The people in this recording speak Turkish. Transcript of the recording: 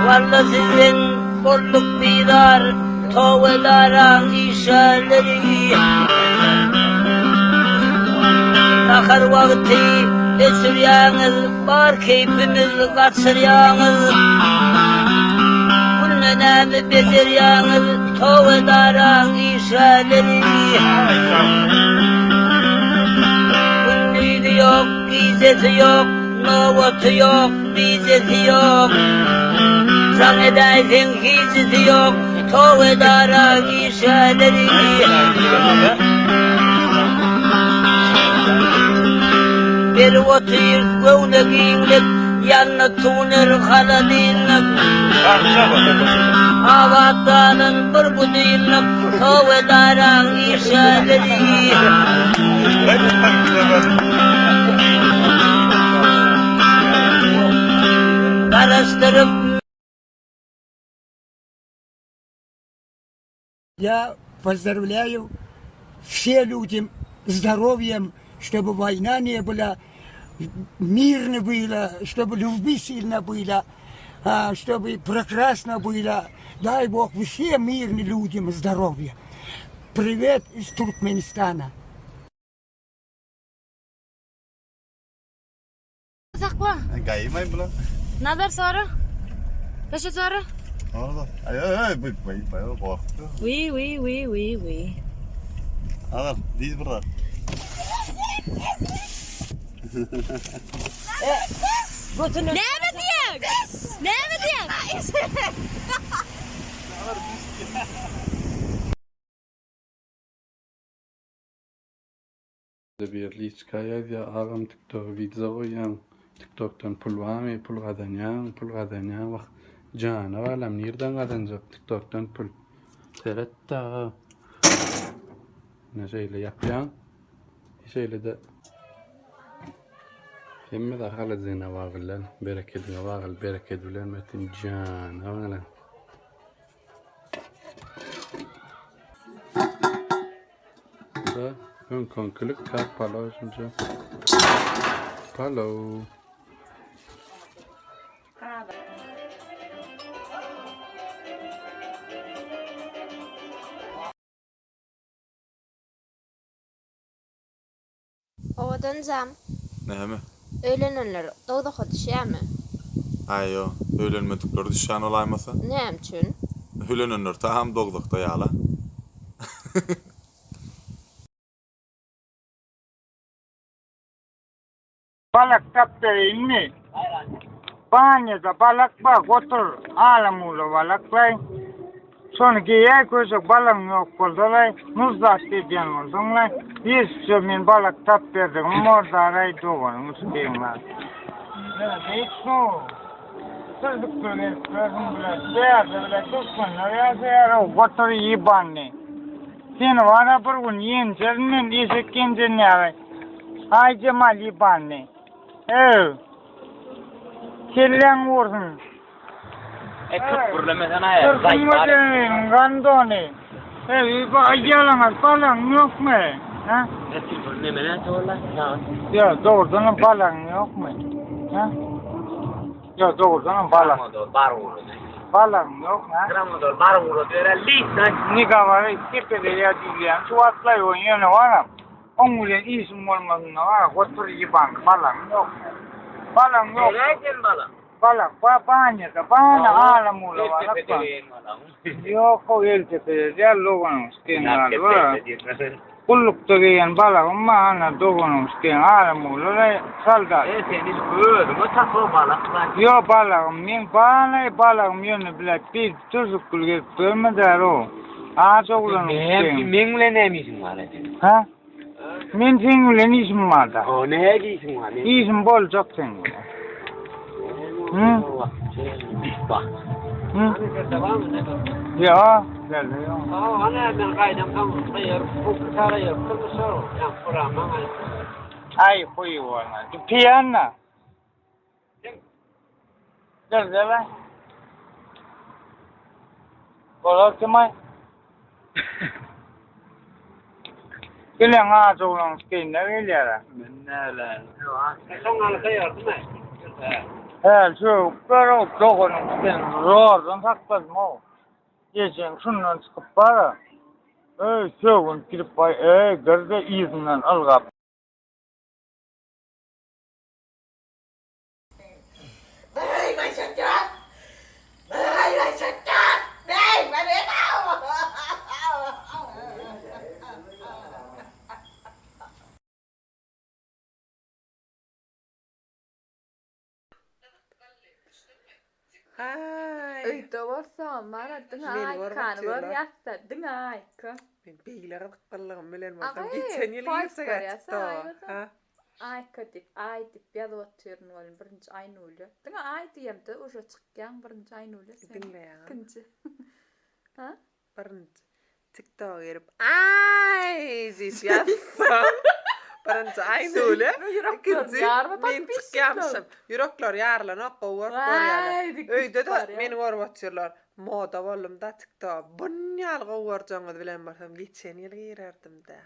Valla sizin bolluk bidar tovedaran işerleri Nakar vakti esiryanız var keyfimiz kaçıryanız Kullenemi beceryanız tovedaran işerleri Kulliydi yok, gizeti yok, novotu yok, bizeti yok Zannedersin hicreti yok, tovedara işerleri Bir otuyur gövne giyinlik, yanına tuğunur haladinlik Avatanın bir budinlik, tovedara işerleri Karıştırıp Я поздравляю все людям здоровьем, чтобы война не была, мирно было, чтобы любви сильно было, чтобы прекрасно было. Дай Бог всем мирным людям здоровья. Привет из Туркменистана. Sakla. Gaymayın bula. Nadar sonra? Kaça sonra? Orada. Ay bayağı korktu. Oui. Adam diz burada. Ne mi diyorsun? Ne mi diyorsun? Bir liçkaya ya ağam TikTok videoyan TikTok'tan pul vami pul gadanyan vak cana valam nereden gadanacak TikTok'tan pul seretta ne şeyle yapyan şeyle de Hemme de hala zina vağılan bereketine vağıl bereketülen metin cana valam da ön konkuluk kar palo şimdi palo Ovadan zam. Ne mi? Öğlenenler doğda koduşuyor mu? Ayo, öğlenmedikleri düşen olaymasa. Ne için? Öğlenenler tam doğdukta yala. Balak taptayın mı? Banyada balak bak otur alamula balaklar. Sonraki yer koyacak balak yok oldular. Nuzdat dediğin oldunlar. Biz sömin balak taptaydık. Orada arayı doğru muskiyinler. Hiç su. Sırdık böyle kırdım bile. Seyirde bile tutsunlar. Ya seyirde otur iyi banne. Seni vana bir gün yiyin çelinin iyisi kendin yara. Ay Cemal iyi banne. Kellen vursun. Ekip kurlemesine ya. Sırtın gandone. Ayyalanlar falan yok mu? Ha? Ekip kurlemesine çoğular. Ya doğrudan falan yok mu? Ha? Ya doğrudan falan. Falan yok mu? Gramodor bar vurdu. Ne kadar tepede ya diyen tuvatla oynuyor var. Onun isim olmasın var. Otur yiban falan yok mu? Falan yok. Nereden bala? Balak, banyada, bana alamula balak. Yok o eltepede, ya logonum skenal var. Kulluk togeyen balak, ana dogonum sken alamula salda. Senin böyle mi takı balak var? Yo balak, min balak yönü bile bir tuzuk kulge görmeder o. Ağaca ulanım sken. Mingle ne misin var? Ha? Min singulen isim var da. O ne isim var? İsim bol çok singulen. Hı? Bak. Hı? Ya, geldi ya. Ana ben kaydam kan sayır, bu kadar yaptım sonra. Ya kuramam. Ay koyu ona. Piyana. Geldi lan. Kolak kemay. Kelen ağaç olan skin ne geliyor? Ben ne lan? Son an sayır değil mi? He şu böyle doğunun sen zordan takmaz mı? Geçen şundan çıkıp bara. Şovun girip bay, gırda izinden algap. Öýde bolsam maradyň aýkan bar ýatdyň aýka. Men beýlere tıkkallygym bilen bolsam geçen ýyl ýerse ha. Aýka dip, aý dip ýazyp otyryn bolan birinji aý nöle. Diňe aý diýemde uşa çykýan birinji aý nöle. Dinleýän. Ikinji. Ha? Birinji TikTok gerip aý diýip ýatsam. Birinji aý nöle. Ikinji men çykýanmyşym. Yürekler ýarlana gowar görýärler. Öýde de meni görüp otyrlar. Moda boldum da TikTok. Bunýal gowar jaňyzy bilen bolsam geçen ýyl girerdim de.